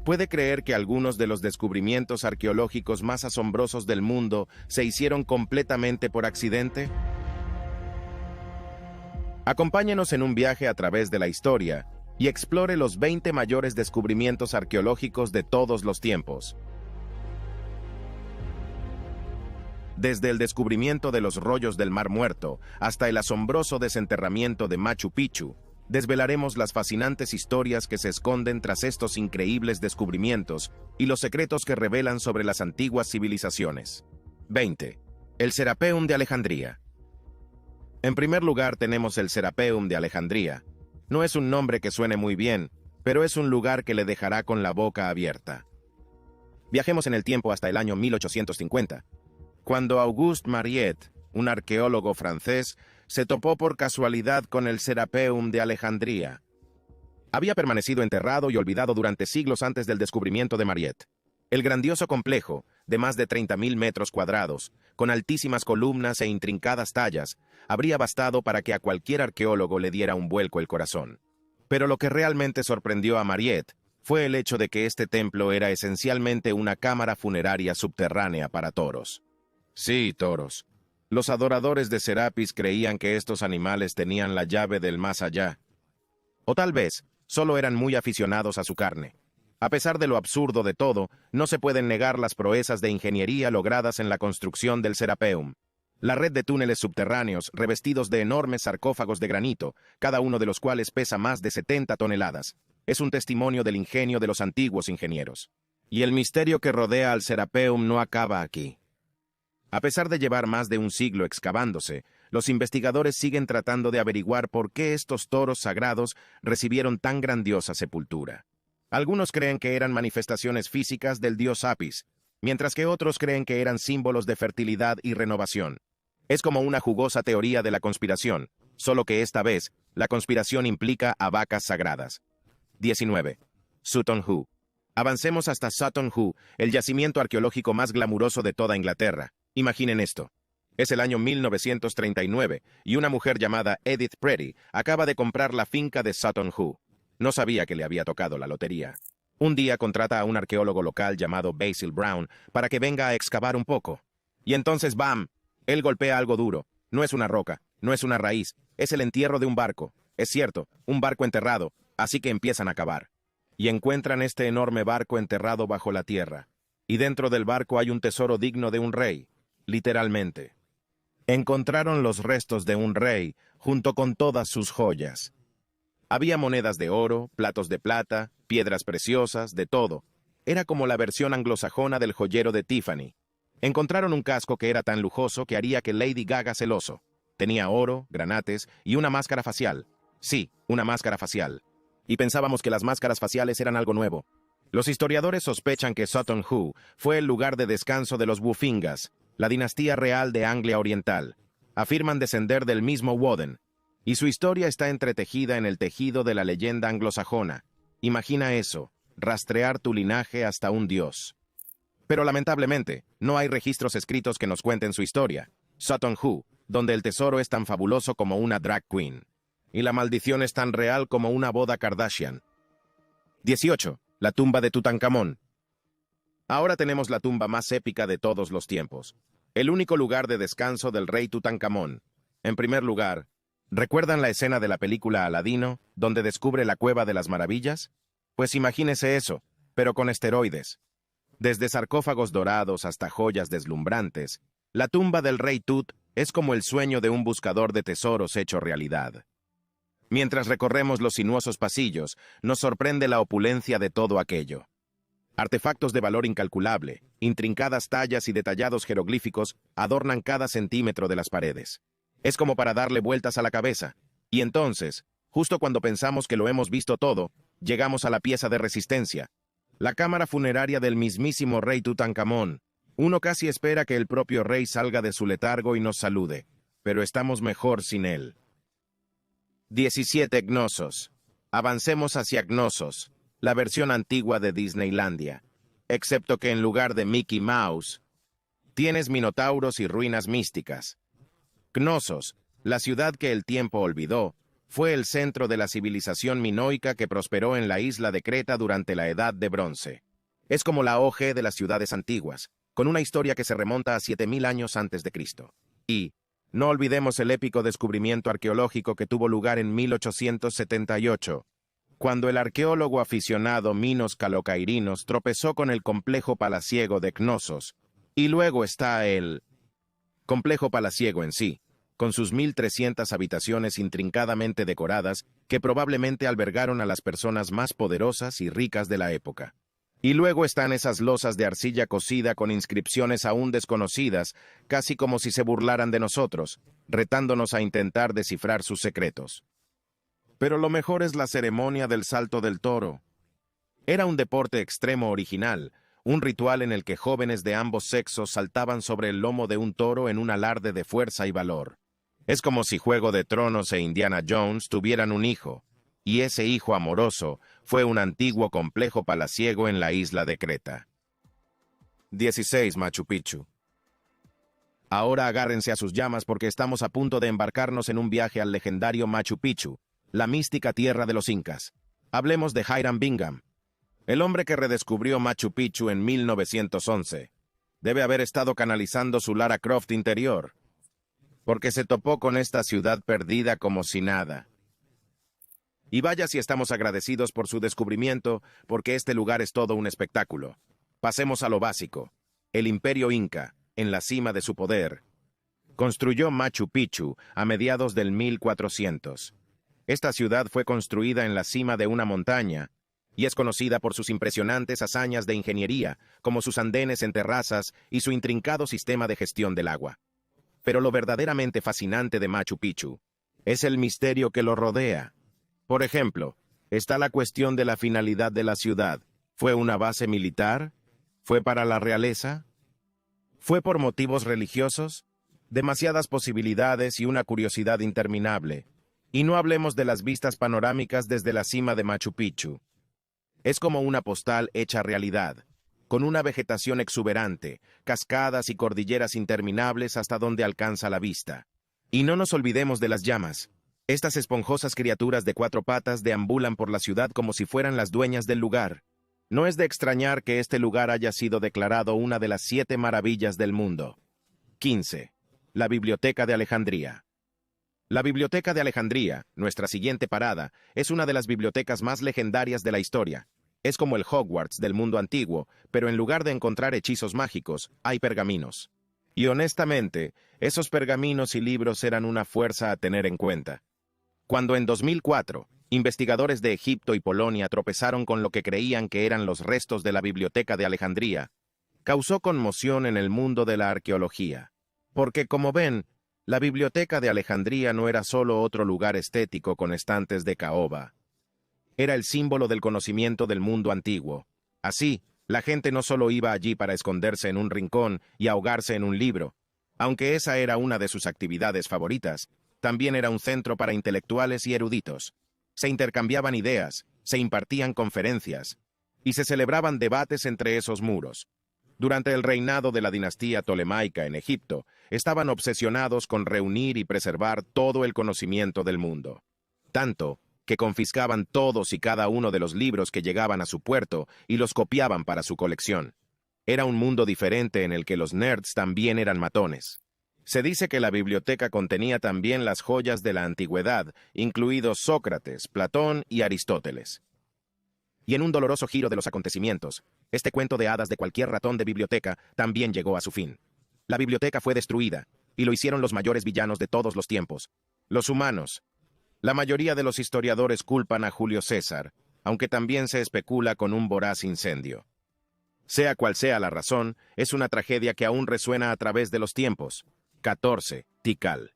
¿Puede creer que algunos de los descubrimientos arqueológicos más asombrosos del mundo se hicieron completamente por accidente? Acompáñenos en un viaje a través de la historia y explore los 20 mayores descubrimientos arqueológicos de todos los tiempos. Desde el descubrimiento de los rollos del Mar Muerto hasta el asombroso desenterramiento de Machu Picchu, desvelaremos las fascinantes historias que se esconden tras estos increíbles descubrimientos y los secretos que revelan sobre las antiguas civilizaciones. 20. El Serapeum de Alejandría. En primer lugar tenemos el Serapeum de Alejandría. No es un nombre que suene muy bien, pero es un lugar que le dejará con la boca abierta. Viajemos en el tiempo hasta el año 1850, cuando Auguste Mariette, un arqueólogo francés, se topó por casualidad con el Serapeum de Alejandría. Había permanecido enterrado y olvidado durante siglos antes del descubrimiento de Mariette. El grandioso complejo, de más de 30.000 metros cuadrados, con altísimas columnas e intrincadas tallas, habría bastado para que a cualquier arqueólogo le diera un vuelco el corazón. Pero lo que realmente sorprendió a Mariette fue el hecho de que este templo era esencialmente una cámara funeraria subterránea para toros. Sí, toros. Los adoradores de Serapis creían que estos animales tenían la llave del más allá. O tal vez, solo eran muy aficionados a su carne. A pesar de lo absurdo de todo, no se pueden negar las proezas de ingeniería logradas en la construcción del Serapeum. La red de túneles subterráneos revestidos de enormes sarcófagos de granito, cada uno de los cuales pesa más de 70 toneladas, es un testimonio del ingenio de los antiguos ingenieros. Y el misterio que rodea al Serapeum no acaba aquí. A pesar de llevar más de un siglo excavándose, los investigadores siguen tratando de averiguar por qué estos toros sagrados recibieron tan grandiosa sepultura. Algunos creen que eran manifestaciones físicas del dios Apis, mientras que otros creen que eran símbolos de fertilidad y renovación. Es como una jugosa teoría de la conspiración, solo que esta vez, la conspiración implica a vacas sagradas. 19. Sutton Hoo. Avancemos hasta Sutton Hoo, el yacimiento arqueológico más glamuroso de toda Inglaterra. Imaginen esto. Es el año 1939 y una mujer llamada Edith Pretty acaba de comprar la finca de Sutton Hoo. No sabía que le había tocado la lotería. Un día contrata a un arqueólogo local llamado Basil Brown para que venga a excavar un poco. Y entonces ¡bam! Él golpea algo duro. No es una roca, no es una raíz, es el entierro de un barco. Es cierto, un barco enterrado, así que empiezan a cavar. Y encuentran este enorme barco enterrado bajo la tierra. Y dentro del barco hay un tesoro digno de un rey. Literalmente. Encontraron los restos de un rey, junto con todas sus joyas. Había monedas de oro, platos de plata, piedras preciosas, de todo. Era como la versión anglosajona del joyero de Tiffany. Encontraron un casco que era tan lujoso que haría que Lady Gaga celoso. Tenía oro, granates y una máscara facial. Sí, una máscara facial. Y pensábamos que las máscaras faciales eran algo nuevo. Los historiadores sospechan que Sutton Hoo fue el lugar de descanso de los Wufingas, la dinastía real de Anglia Oriental. Afirman descender del mismo Woden, y su historia está entretejida en el tejido de la leyenda anglosajona. Imagina eso, rastrear tu linaje hasta un dios. Pero lamentablemente, no hay registros escritos que nos cuenten su historia. Sutton Hoo, donde el tesoro es tan fabuloso como una drag queen, y la maldición es tan real como una boda Kardashian. 18. La tumba de Tutankamón. Ahora tenemos la tumba más épica de todos los tiempos. El único lugar de descanso del rey Tutankamón. En primer lugar, ¿recuerdan la escena de la película Aladino, donde descubre la Cueva de las Maravillas? Pues imagínese eso, pero con esteroides. Desde sarcófagos dorados hasta joyas deslumbrantes, la tumba del rey Tut es como el sueño de un buscador de tesoros hecho realidad. Mientras recorremos los sinuosos pasillos, nos sorprende la opulencia de todo aquello. Artefactos de valor incalculable, intrincadas tallas y detallados jeroglíficos adornan cada centímetro de las paredes. Es como para darle vueltas a la cabeza. Y entonces, justo cuando pensamos que lo hemos visto todo, llegamos a la pieza de resistencia, la cámara funeraria del mismísimo rey Tutankamón. Uno casi espera que el propio rey salga de su letargo y nos salude, pero estamos mejor sin él. 17. Knossos. Avancemos hacia Knossos, la versión antigua de Disneylandia, excepto que en lugar de Mickey Mouse, tienes minotauros y ruinas místicas. Knossos, la ciudad que el tiempo olvidó, Fue el centro de la civilización minoica que prosperó en la isla de Creta durante la Edad de Bronce. Es como la OG de las ciudades antiguas, con una historia que se remonta a 7000 años antes de Cristo. Y no olvidemos el épico descubrimiento arqueológico que tuvo lugar en 1878, cuando el arqueólogo aficionado Minos Kalokairinos tropezó con el complejo palaciego de Knossos, y luego está el complejo palaciego en sí, con sus 1300 habitaciones intrincadamente decoradas que probablemente albergaron a las personas más poderosas y ricas de la época. Y luego están esas losas de arcilla cocida con inscripciones aún desconocidas, casi como si se burlaran de nosotros, retándonos a intentar descifrar sus secretos. Pero lo mejor es la ceremonia del salto del toro. Era un deporte extremo original, un ritual en el que jóvenes de ambos sexos saltaban sobre el lomo de un toro en un alarde de fuerza y valor. Es como si Juego de Tronos e Indiana Jones tuvieran un hijo, y ese hijo amoroso fue un antiguo complejo palaciego en la isla de Creta. 16. Machu Picchu. Ahora agárrense a sus llamas porque estamos a punto de embarcarnos en un viaje al legendario Machu Picchu, la mística tierra de los incas. Hablemos de Hiram Bingham, el hombre que redescubrió Machu Picchu en 1911. Debe haber estado canalizando su Lara Croft interior, porque se topó con esta ciudad perdida como si nada. Y vaya si estamos agradecidos por su descubrimiento, porque este lugar es todo un espectáculo. Pasemos a lo básico. El Imperio Inca, en la cima de su poder, construyó Machu Picchu a mediados del 1400. Esta ciudad fue construida en la cima de una montaña, y es conocida por sus impresionantes hazañas de ingeniería, como sus andenes en terrazas y su intrincado sistema de gestión del agua. Pero lo verdaderamente fascinante de Machu Picchu es el misterio que lo rodea. Por ejemplo, está la cuestión de la finalidad de la ciudad. ¿Fue una base militar? ¿Fue para la realeza? ¿Fue por motivos religiosos? Demasiadas posibilidades y una curiosidad interminable. Y no hablemos de las vistas panorámicas desde la cima de Machu Picchu. Es como una postal hecha realidad, con una vegetación exuberante, cascadas y cordilleras interminables hasta donde alcanza la vista. Y no nos olvidemos de las llamas. Estas esponjosas criaturas de 4 patas deambulan por la ciudad como si fueran las dueñas del lugar. No es de extrañar que este lugar haya sido declarado una de las 7 maravillas del mundo. 15. La Biblioteca de Alejandría. La Biblioteca de Alejandría, nuestra siguiente parada, es una de las bibliotecas más legendarias de la historia. Es como el Hogwarts del mundo antiguo, pero en lugar de encontrar hechizos mágicos, hay pergaminos. Y honestamente, esos pergaminos y libros eran una fuerza a tener en cuenta. Cuando en 2004, investigadores de Egipto y Polonia tropezaron con lo que creían que eran los restos de la Biblioteca de Alejandría, causó conmoción en el mundo de la arqueología. Porque, como ven, la Biblioteca de Alejandría no era solo otro lugar estético con estantes de caoba. Era el símbolo del conocimiento del mundo antiguo. Así, la gente no solo iba allí para esconderse en un rincón y ahogarse en un libro. Aunque esa era una de sus actividades favoritas, también era un centro para intelectuales y eruditos. Se intercambiaban ideas, se impartían conferencias, y se celebraban debates entre esos muros. Durante el reinado de la dinastía tolemaica en Egipto, estaban obsesionados con reunir y preservar todo el conocimiento del mundo. Tanto que confiscaban todos y cada uno de los libros que llegaban a su puerto y los copiaban para su colección. Era un mundo diferente en el que los nerds también eran matones. Se dice que la biblioteca contenía también las joyas de la antigüedad, incluidos Sócrates, Platón y Aristóteles. Y en un doloroso giro de los acontecimientos, este cuento de hadas de cualquier ratón de biblioteca también llegó a su fin. La biblioteca fue destruida, y lo hicieron los mayores villanos de todos los tiempos, los humanos. La mayoría de los historiadores culpan a Julio César, aunque también se especula con un voraz incendio. Sea cual sea la razón, es una tragedia que aún resuena a través de los tiempos. 14. Tikal.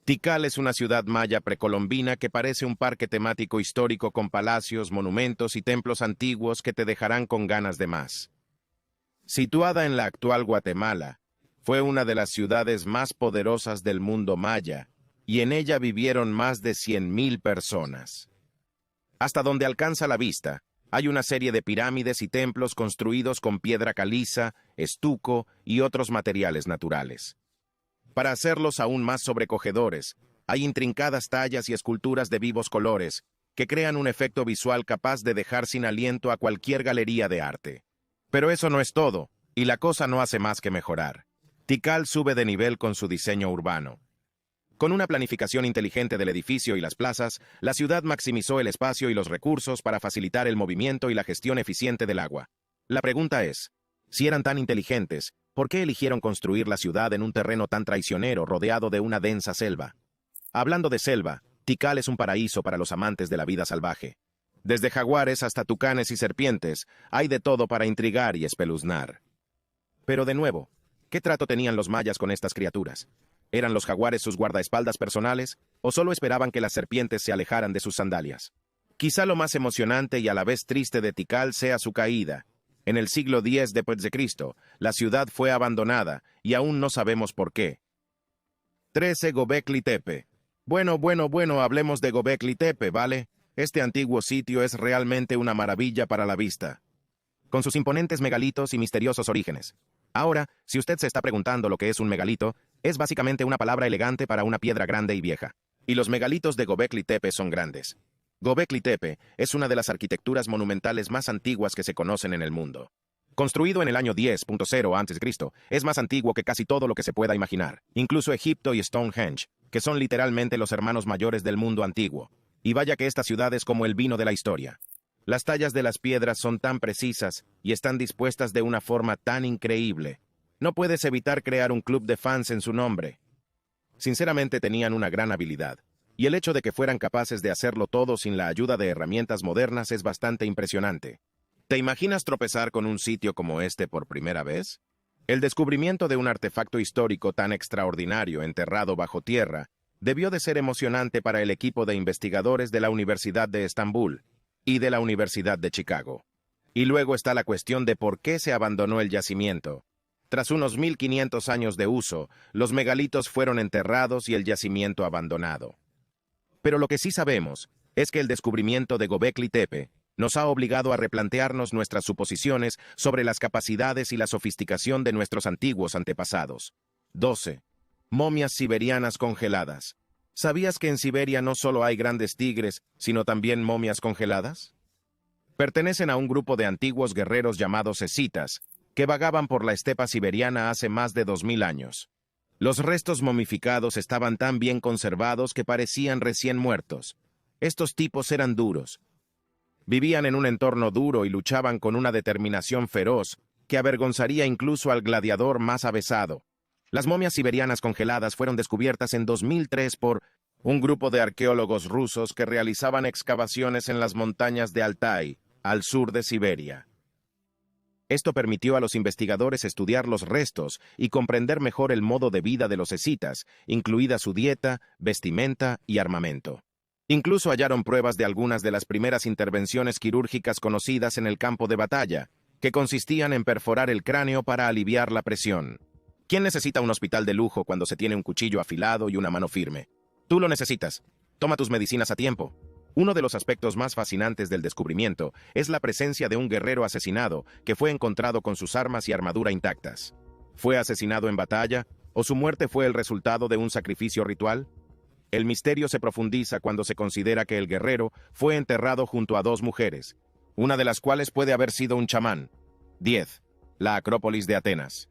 Tikal es una ciudad maya precolombina que parece un parque temático histórico con palacios, monumentos y templos antiguos que te dejarán con ganas de más. Situada en la actual Guatemala, fue una de las ciudades más poderosas del mundo maya, y en ella vivieron más de 100,000 personas. Hasta donde alcanza la vista, hay una serie de pirámides y templos construidos con piedra caliza, estuco y otros materiales naturales. Para hacerlos aún más sobrecogedores, Hay intrincadas tallas y esculturas de vivos colores, que crean un efecto visual capaz de dejar sin aliento a cualquier galería de arte. Pero eso no es todo, y la cosa no hace más que mejorar. Tikal sube de nivel con su diseño urbano. Con una planificación inteligente del edificio y las plazas, la ciudad maximizó el espacio y los recursos para facilitar el movimiento y la gestión eficiente del agua. La pregunta es, si eran tan inteligentes, ¿por qué eligieron construir la ciudad en un terreno tan traicionero rodeado de una densa selva? Hablando de selva, Tikal es un paraíso para los amantes de la vida salvaje. Desde jaguares hasta tucanes y serpientes, hay de todo para intrigar y espeluznar. Pero de nuevo, ¿qué trato tenían los mayas con estas criaturas? ¿Eran los jaguares sus guardaespaldas personales, o solo esperaban que las serpientes se alejaran de sus sandalias? Quizá lo más emocionante y a la vez triste de Tikal sea su caída. En el siglo X después de Cristo, la ciudad fue abandonada, y aún no sabemos por qué. 13 Göbekli Tepe. Bueno, hablemos de Göbekli Tepe, ¿vale? Este antiguo sitio es realmente una maravilla para la vista, con sus imponentes megalitos y misteriosos orígenes. Ahora, si usted se está preguntando lo que es un megalito, es básicamente una palabra elegante para una piedra grande y vieja. Y los megalitos de Göbekli Tepe son grandes. Göbekli Tepe es una de las arquitecturas monumentales más antiguas que se conocen en el mundo. Construido en el año 10.0 a.C., es más antiguo que casi todo lo que se pueda imaginar, incluso Egipto y Stonehenge, que son literalmente los hermanos mayores del mundo antiguo. Y vaya que esta ciudad es como el vino de la historia. Las tallas de las piedras son tan precisas y están dispuestas de una forma tan increíble. No puedes evitar crear un club de fans en su nombre. Sinceramente tenían una gran habilidad, y el hecho de que fueran capaces de hacerlo todo sin la ayuda de herramientas modernas es bastante impresionante. ¿Te imaginas tropezar con un sitio como este por primera vez? El descubrimiento de un artefacto histórico tan extraordinario enterrado bajo tierra debió de ser emocionante para el equipo de investigadores de la Universidad de Estambul y de la Universidad de Chicago. Y luego está la cuestión de por qué se abandonó el yacimiento. Tras unos 1500 años de uso, los megalitos fueron enterrados y el yacimiento abandonado. Pero lo que sí sabemos es que el descubrimiento de Göbekli Tepe nos ha obligado a replantearnos nuestras suposiciones sobre las capacidades y la sofisticación de nuestros antiguos antepasados. 12. Momias siberianas congeladas. ¿Sabías que en Siberia no solo hay grandes tigres, sino también momias congeladas? Pertenecen a un grupo de antiguos guerreros llamados escitas, que vagaban por la estepa siberiana hace más de 2000 años. Los restos momificados estaban tan bien conservados que parecían recién muertos. Estos tipos eran duros. Vivían en un entorno duro y luchaban con una determinación feroz que avergonzaría incluso al gladiador más avesado. Las momias siberianas congeladas fueron descubiertas en 2003 por un grupo de arqueólogos rusos que realizaban excavaciones en las montañas de Altai, al sur de Siberia. Esto permitió a los investigadores estudiar los restos y comprender mejor el modo de vida de los escitas, incluida su dieta, vestimenta y armamento. Incluso hallaron pruebas de algunas de las primeras intervenciones quirúrgicas conocidas en el campo de batalla, que consistían en perforar el cráneo para aliviar la presión. ¿Quién necesita un hospital de lujo cuando se tiene un cuchillo afilado y una mano firme? Tú lo necesitas. Toma tus medicinas a tiempo. Uno de los aspectos más fascinantes del descubrimiento es la presencia de un guerrero asesinado que fue encontrado con sus armas y armadura intactas. ¿Fue asesinado en batalla o su muerte fue el resultado de un sacrificio ritual? El misterio se profundiza cuando se considera que el guerrero fue enterrado junto a dos mujeres, una de las cuales puede haber sido un chamán. 10. La Acrópolis de Atenas.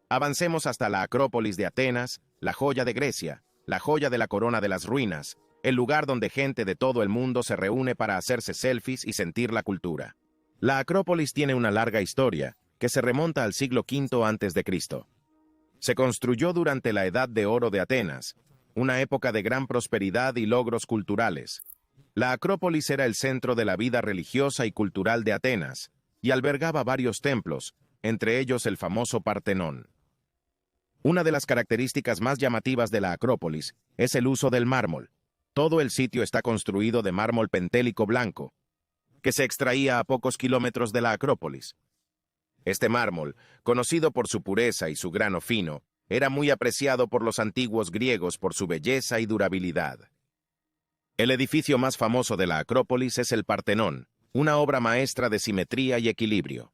Avancemos hasta la Acrópolis de Atenas, la joya de Grecia, la joya de la corona de las ruinas, el lugar donde gente de todo el mundo se reúne para hacerse selfies y sentir la cultura. La Acrópolis tiene una larga historia que se remonta al siglo V a.C. Se construyó durante la Edad de Oro de Atenas, una época de gran prosperidad y logros culturales. La Acrópolis era el centro de la vida religiosa y cultural de Atenas, y albergaba varios templos, entre ellos el famoso Partenón. Una de las características más llamativas de la Acrópolis es el uso del mármol. Todo el sitio está construido de mármol pentélico blanco, que se extraía a pocos kilómetros de la Acrópolis. Este mármol, conocido por su pureza y su grano fino, era muy apreciado por los antiguos griegos por su belleza y durabilidad. El edificio más famoso de la Acrópolis es el Partenón, una obra maestra de simetría y equilibrio.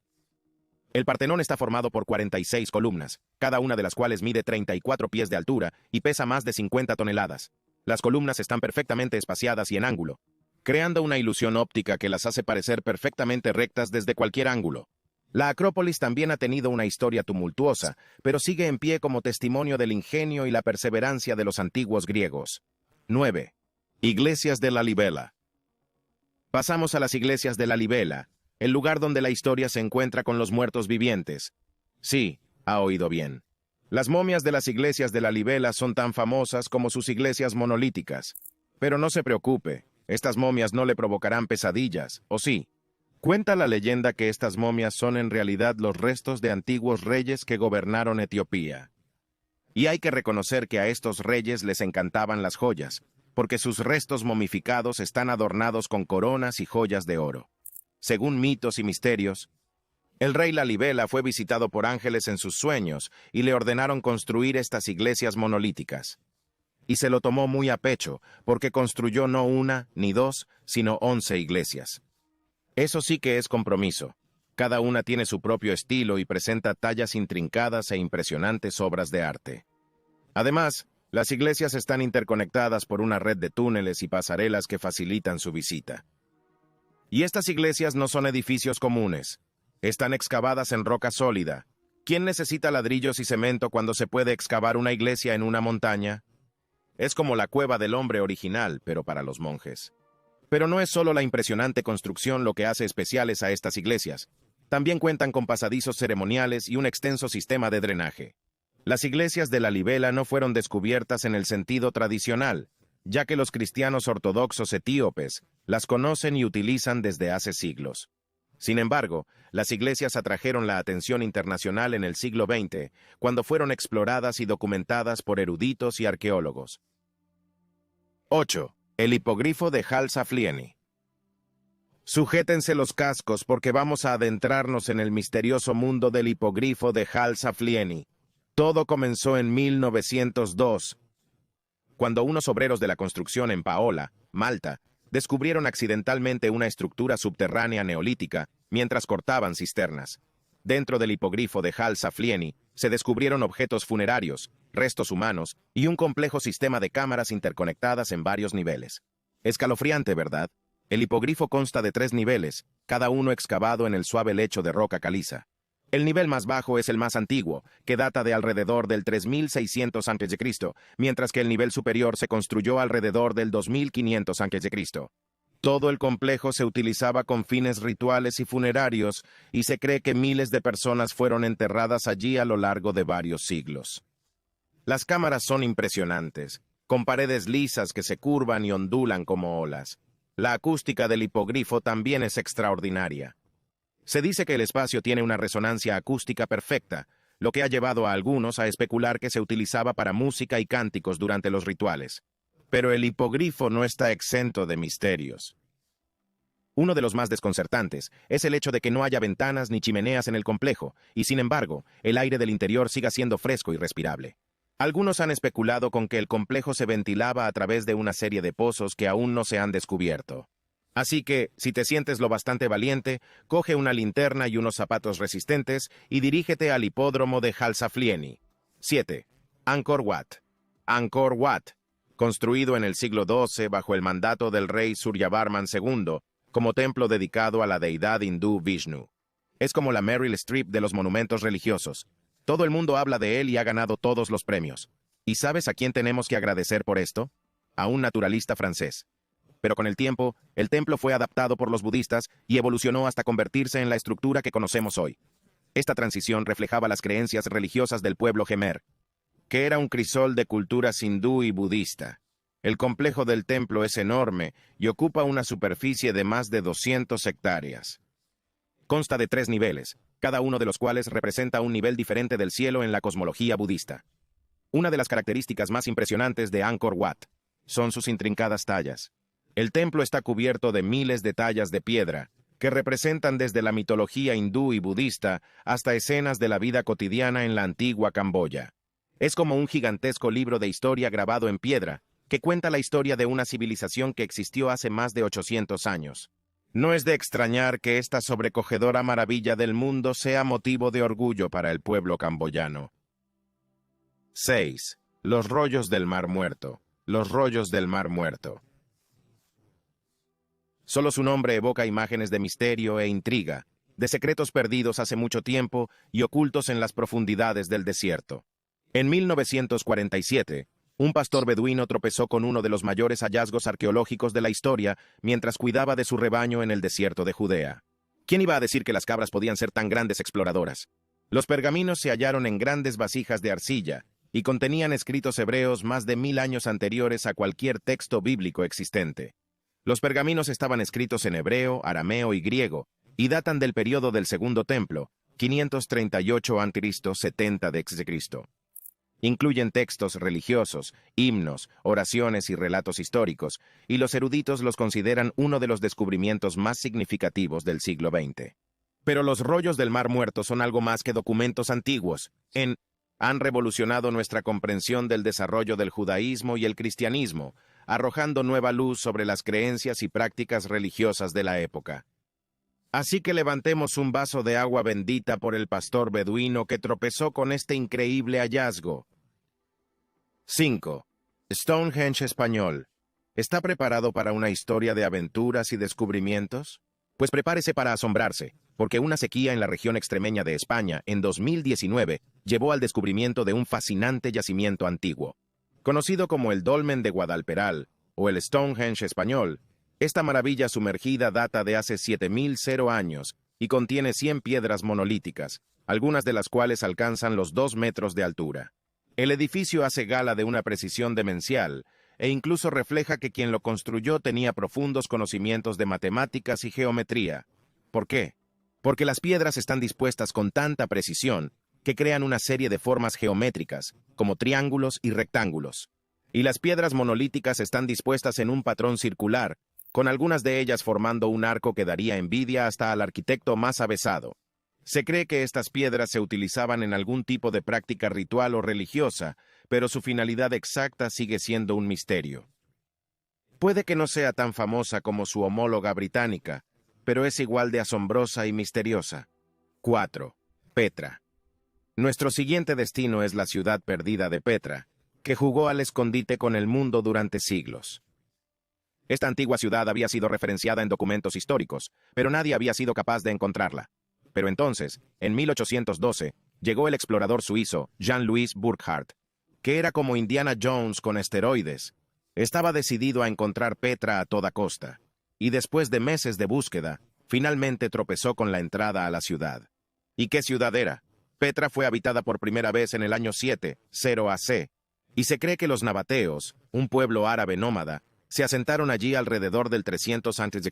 El Partenón está formado por 46 columnas, cada una de las cuales mide 34 pies de altura y pesa más de 50 toneladas. Las columnas están perfectamente espaciadas y en ángulo, creando una ilusión óptica que las hace parecer perfectamente rectas desde cualquier ángulo. La Acrópolis también ha tenido una historia tumultuosa, pero sigue en pie como testimonio del ingenio y la perseverancia de los antiguos griegos. 9. Iglesias de la Libela. Pasamos a las iglesias de la Libela, el lugar donde la historia se encuentra con los muertos vivientes. Sí, ha oído bien. Las momias de las iglesias de la Libela son tan famosas como sus iglesias monolíticas. Pero no se preocupe, estas momias no le provocarán pesadillas, ¿o sí? Cuenta la leyenda que estas momias son en realidad los restos de antiguos reyes que gobernaron Etiopía. Y hay que reconocer que a estos reyes les encantaban las joyas, porque sus restos momificados están adornados con coronas y joyas de oro. Según mitos y misterios, el rey Lalibela fue visitado por ángeles en sus sueños y le ordenaron construir estas iglesias monolíticas. Y se lo tomó muy a pecho, porque construyó no una ni dos, sino 11 iglesias. Eso sí que es compromiso. Cada una tiene su propio estilo y presenta tallas intrincadas e impresionantes obras de arte. Además, las iglesias están interconectadas por una red de túneles y pasarelas que facilitan su visita. Y estas iglesias no son edificios comunes. Están excavadas en roca sólida. ¿Quién necesita ladrillos y cemento cuando se puede excavar una iglesia en una montaña? Es como la cueva del hombre original, pero para los monjes. Pero no es solo la impresionante construcción lo que hace especiales a estas iglesias. También cuentan con pasadizos ceremoniales y un extenso sistema de drenaje. Las iglesias de la Libela no fueron descubiertas en el sentido tradicional, ya que los cristianos ortodoxos etíopes las conocen y utilizan desde hace siglos. Sin embargo, las iglesias atrajeron la atención internacional en el siglo XX, cuando fueron exploradas y documentadas por eruditos y arqueólogos. 8. El hipogrifo de Hal Saflieni. Sujétense los cascos porque vamos a adentrarnos en el misterioso mundo del hipogrifo de Hal Saflieni. Todo comenzó en 1902, cuando unos obreros de la construcción en Paola, Malta, descubrieron accidentalmente una estructura subterránea neolítica mientras cortaban cisternas. Dentro del hipogrifo de Hal Saflieni se descubrieron objetos funerarios, restos humanos y un complejo sistema de cámaras interconectadas en varios niveles. Escalofriante, ¿verdad? El hipogrifo consta de 3 niveles, cada uno excavado en el suave lecho de roca caliza. El nivel más bajo es el más antiguo, que data de alrededor del 3600 a.C., mientras que el nivel superior se construyó alrededor del 2500 a.C. Todo el complejo se utilizaba con fines rituales y funerarios, y se cree que miles de personas fueron enterradas allí a lo largo de varios siglos. Las cámaras son impresionantes, con paredes lisas que se curvan y ondulan como olas. La acústica del hipogrifo también es extraordinaria. Se dice que el espacio tiene una resonancia acústica perfecta, lo que ha llevado a algunos a especular que se utilizaba para música y cánticos durante los rituales. Pero el hipogrifo no está exento de misterios. Uno de los más desconcertantes es el hecho de que no haya ventanas ni chimeneas en el complejo, y sin embargo, el aire del interior siga siendo fresco y respirable. Algunos han especulado con que el complejo se ventilaba a través de una serie de pozos que aún no se han descubierto. Así que, si te sientes lo bastante valiente, coge una linterna y unos zapatos resistentes y dirígete al hipódromo de Hal Saflieni. 7. Angkor Wat. Angkor Wat, construido en el siglo XII bajo el mandato del rey Suryavarman II, como templo dedicado a la deidad hindú Vishnu. Es como la Meryl Streep de los monumentos religiosos. Todo el mundo habla de él y ha ganado todos los premios. ¿Y sabes a quién tenemos que agradecer por esto? A un naturalista francés. Pero con el tiempo, el templo fue adaptado por los budistas y evolucionó hasta convertirse en la estructura que conocemos hoy. Esta transición reflejaba las creencias religiosas del pueblo Jemer, que era un crisol de culturas hindú y budista. El complejo del templo es enorme y ocupa una superficie de más de 200 hectáreas. Consta de 3 niveles, cada uno de los cuales representa un nivel diferente del cielo en la cosmología budista. Una de las características más impresionantes de Angkor Wat son sus intrincadas tallas. El templo está cubierto de miles de tallas de piedra, que representan desde la mitología hindú y budista hasta escenas de la vida cotidiana en la antigua Camboya. Es como un gigantesco libro de historia grabado en piedra, que cuenta la historia de una civilización que existió hace más de 800 años. No es de extrañar que esta sobrecogedora maravilla del mundo sea motivo de orgullo para el pueblo camboyano. 6. Los rollos del Mar Muerto. Los rollos del Mar Muerto. Solo su nombre evoca imágenes de misterio e intriga, de secretos perdidos hace mucho tiempo y ocultos en las profundidades del desierto. En 1947, un pastor beduino tropezó con uno de los mayores hallazgos arqueológicos de la historia mientras cuidaba de su rebaño en el desierto de Judea. ¿Quién iba a decir que las cabras podían ser tan grandes exploradoras? Los pergaminos se hallaron en grandes vasijas de arcilla y contenían escritos hebreos más de 1000 años anteriores a cualquier texto bíblico existente. Los pergaminos estaban escritos en hebreo, arameo y griego, y datan del período del Segundo Templo, 538 a.C., 70 d.C. Incluyen textos religiosos, himnos, oraciones y relatos históricos, y los eruditos los consideran uno de los descubrimientos más significativos del siglo XX. Pero los rollos del Mar Muerto son algo más que documentos antiguos. Han revolucionado nuestra comprensión del desarrollo del judaísmo y el cristianismo, arrojando nueva luz sobre las creencias y prácticas religiosas de la época. Así que levantemos un vaso de agua bendita por el pastor beduino que tropezó con este increíble hallazgo. 5. Stonehenge español. ¿Está preparado para una historia de aventuras y descubrimientos? Pues prepárese para asombrarse, porque una sequía en la región extremeña de España en 2019 llevó al descubrimiento de un fascinante yacimiento antiguo. Conocido como el Dolmen de Guadalperal o el Stonehenge español, esta maravilla sumergida data de hace 7000 años y contiene 100 piedras monolíticas, algunas de las cuales alcanzan los 2 metros de altura. El edificio hace gala de una precisión demencial e incluso refleja que quien lo construyó tenía profundos conocimientos de matemáticas y geometría. ¿Por qué? Porque las piedras están dispuestas con tanta precisión que crean una serie de formas geométricas, como triángulos y rectángulos. Y las piedras monolíticas están dispuestas en un patrón circular, con algunas de ellas formando un arco que daría envidia hasta al arquitecto más avesado. Se cree que estas piedras se utilizaban en algún tipo de práctica ritual o religiosa, pero su finalidad exacta sigue siendo un misterio. Puede que no sea tan famosa como su homóloga británica, pero es igual de asombrosa y misteriosa. 4. Petra. Nuestro siguiente destino es la ciudad perdida de Petra, que jugó al escondite con el mundo durante siglos. Esta antigua ciudad había sido referenciada en documentos históricos, pero nadie había sido capaz de encontrarla. Pero entonces, en 1812, llegó el explorador suizo Jean-Louis Burckhardt, que era como Indiana Jones con esteroides. Estaba decidido a encontrar Petra a toda costa, y después de meses de búsqueda, finalmente tropezó con la entrada a la ciudad. ¿Y qué ciudad era? Petra fue habitada por primera vez en el año 70 AC, y se cree que los nabateos, un pueblo árabe nómada, se asentaron allí alrededor del 300 a.C.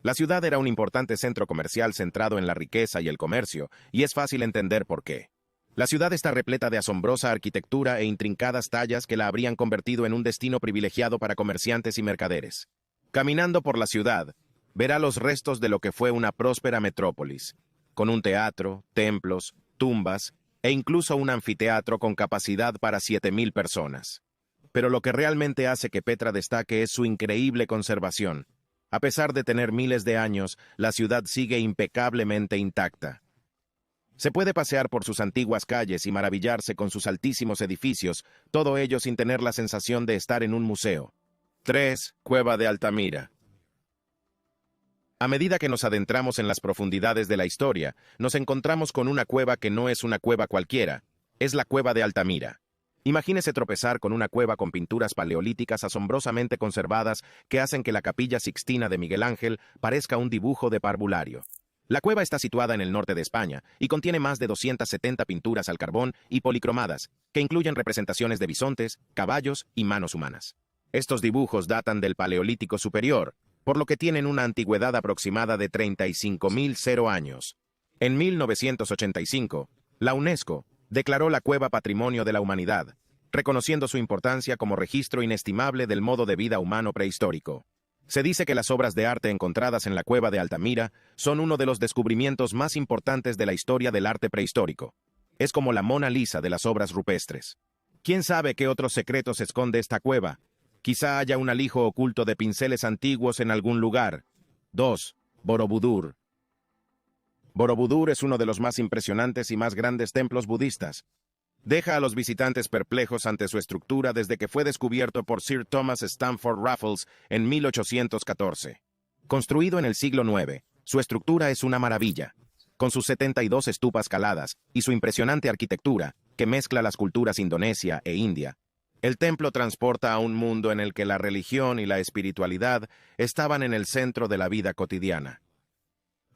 La ciudad era un importante centro comercial centrado en la riqueza y el comercio, y es fácil entender por qué. La ciudad está repleta de asombrosa arquitectura e intrincadas tallas que la habrían convertido en un destino privilegiado para comerciantes y mercaderes. Caminando por la ciudad, verá los restos de lo que fue una próspera metrópolis, con un teatro, templos, tumbas e incluso un anfiteatro con capacidad para 7000 personas. Pero lo que realmente hace que Petra destaque es su increíble conservación. A pesar de tener miles de años, la ciudad sigue impecablemente intacta. Se puede pasear por sus antiguas calles y maravillarse con sus altísimos edificios, todo ello sin tener la sensación de estar en un museo. 3. Cueva de Altamira. A medida que nos adentramos en las profundidades de la historia, nos encontramos con una cueva que no es una cueva cualquiera, es la Cueva de Altamira. Imagínese tropezar con una cueva con pinturas paleolíticas asombrosamente conservadas que hacen que la Capilla Sixtina de Miguel Ángel parezca un dibujo de parvulario. La cueva está situada en el norte de España y contiene más de 270 pinturas al carbón y policromadas, que incluyen representaciones de bisontes, caballos y manos humanas. Estos dibujos datan del Paleolítico Superior, por lo que tienen una antigüedad aproximada de 35.000 años. En 1985, la UNESCO declaró la cueva Patrimonio de la Humanidad, reconociendo su importancia como registro inestimable del modo de vida humano prehistórico. Se dice que las obras de arte encontradas en la Cueva de Altamira son uno de los descubrimientos más importantes de la historia del arte prehistórico. Es como la Mona Lisa de las obras rupestres. ¿Quién sabe qué otros secretos esconde esta cueva? Quizá haya un alijo oculto de pinceles antiguos en algún lugar. 2. Borobudur. Borobudur es uno de los más impresionantes y más grandes templos budistas. Deja a los visitantes perplejos ante su estructura desde que fue descubierto por Sir Thomas Stamford Raffles en 1814. Construido en el siglo IX, su estructura es una maravilla, con sus 72 estupas caladas y su impresionante arquitectura, que mezcla las culturas indonesia e india. El templo transporta a un mundo en el que la religión y la espiritualidad estaban en el centro de la vida cotidiana.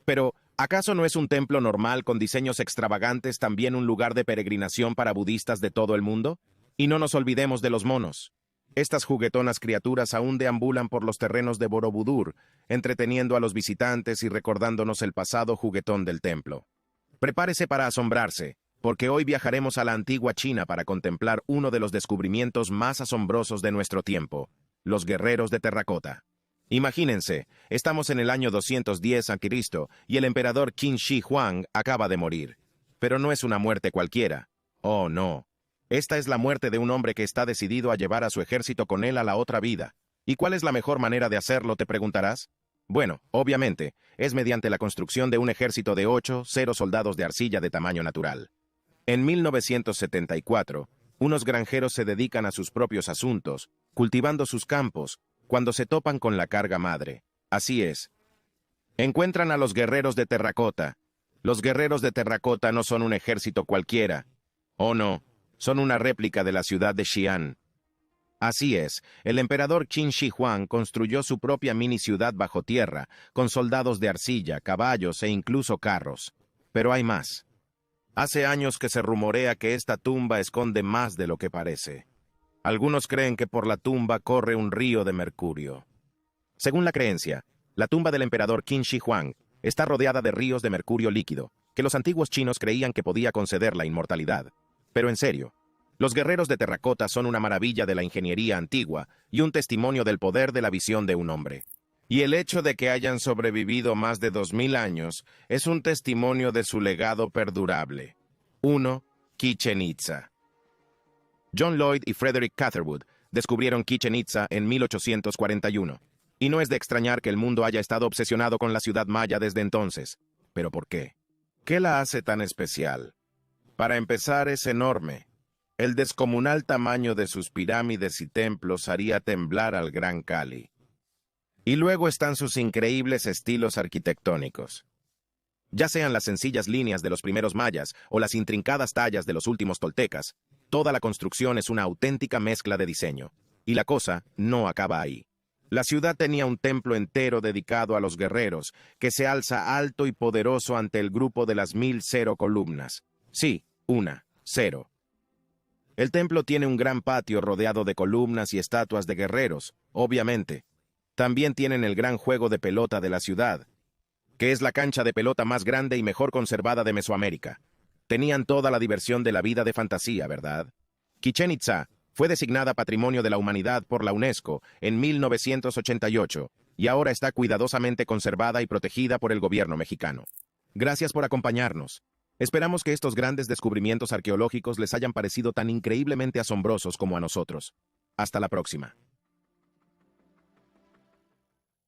Pero, ¿acaso no es un templo normal con diseños extravagantes también un lugar de peregrinación para budistas de todo el mundo? Y no nos olvidemos de los monos. Estas juguetonas criaturas aún deambulan por los terrenos de Borobudur, entreteniendo a los visitantes y recordándonos el pasado juguetón del templo. Prepárese para asombrarse, porque hoy viajaremos a la antigua China para contemplar uno de los descubrimientos más asombrosos de nuestro tiempo, los guerreros de terracota. Imagínense, estamos en el año 210 a.C. y el emperador Qin Shi Huang acaba de morir. Pero no es una muerte cualquiera. Oh, no. Esta es la muerte de un hombre que está decidido a llevar a su ejército con él a la otra vida. ¿Y cuál es la mejor manera de hacerlo, te preguntarás? Bueno, obviamente, es mediante la construcción de un ejército de 0 soldados de arcilla de tamaño natural. En 1974, unos granjeros se dedican a sus propios asuntos, cultivando sus campos, cuando se topan con la carga madre. Así es. Encuentran a los guerreros de terracota. Los guerreros de terracota no son un ejército cualquiera. Oh no, son una réplica de la ciudad de Xi'an. Así es, el emperador Qin Shi Huang construyó su propia mini ciudad bajo tierra, con soldados de arcilla, caballos e incluso carros. Pero hay más. Hace años que se rumorea que esta tumba esconde más de lo que parece. Algunos creen que por la tumba corre un río de mercurio. Según la creencia, la tumba del emperador Qin Shi Huang está rodeada de ríos de mercurio líquido, que los antiguos chinos creían que podía conceder la inmortalidad. Pero en serio, los guerreros de terracota son una maravilla de la ingeniería antigua y un testimonio del poder de la visión de un hombre. Y el hecho de que hayan sobrevivido más de 2000 años es un testimonio de su legado perdurable. 1. Chichén Itzá. John Lloyd y Frederick Catherwood descubrieron Chichén Itzá en 1841. Y no es de extrañar que el mundo haya estado obsesionado con la ciudad maya desde entonces. ¿Pero por qué? ¿Qué la hace tan especial? Para empezar, es enorme. El descomunal tamaño de sus pirámides y templos haría temblar al Gran Cali. Y luego están sus increíbles estilos arquitectónicos. Ya sean las sencillas líneas de los primeros mayas o las intrincadas tallas de los últimos toltecas, toda la construcción es una auténtica mezcla de diseño. Y la cosa no acaba ahí. La ciudad tenía un templo entero dedicado a los guerreros, que se alza alto y poderoso ante el grupo de las 1000 columnas. Sí, 10. El templo tiene un gran patio rodeado de columnas y estatuas de guerreros, obviamente. También tienen el gran juego de pelota de la ciudad, que es la cancha de pelota más grande y mejor conservada de Mesoamérica. Tenían toda la diversión de la vida de fantasía, ¿verdad? Chichén Itzá fue designada Patrimonio de la Humanidad por la UNESCO en 1988 y ahora está cuidadosamente conservada y protegida por el gobierno mexicano. Gracias por acompañarnos. Esperamos que estos grandes descubrimientos arqueológicos les hayan parecido tan increíblemente asombrosos como a nosotros. Hasta la próxima.